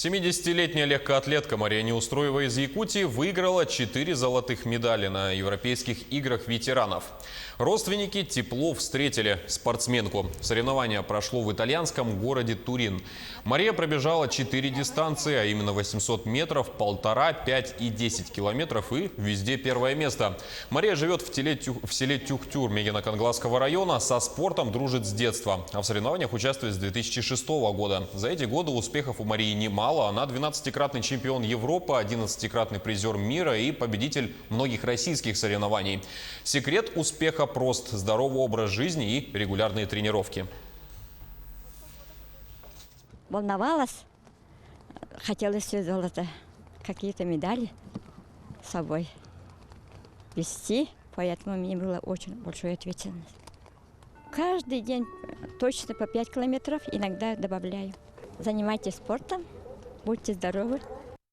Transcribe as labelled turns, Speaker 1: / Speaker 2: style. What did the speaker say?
Speaker 1: 70-летняя легкоатлетка Мария Неустроева из Якутии выиграла 4 золотых медали на Европейских играх ветеранов. Родственники тепло встретили спортсменку. Соревнование прошло в итальянском городе Турин. Мария пробежала 4 дистанции, а именно 800 метров, 1,5, 5 и 10 километров и везде первое место. Мария живет в селе Тюхтюр Мегино-Кангласского района, со спортом дружит с детства. А в соревнованиях участвует с 2006 года. За эти годы успехов у Марии немало. Она 12-кратный чемпион Европы, 11-кратный призер мира и победитель многих российских соревнований. Секрет успеха прост – здоровый образ жизни и регулярные тренировки.
Speaker 2: Волновалась, хотелось все золото, какие-то медали с собой вести, поэтому мне было очень большая ответственность. Каждый день точно по 5 километров, иногда добавляю. Занимайтесь спортом, будьте здоровы.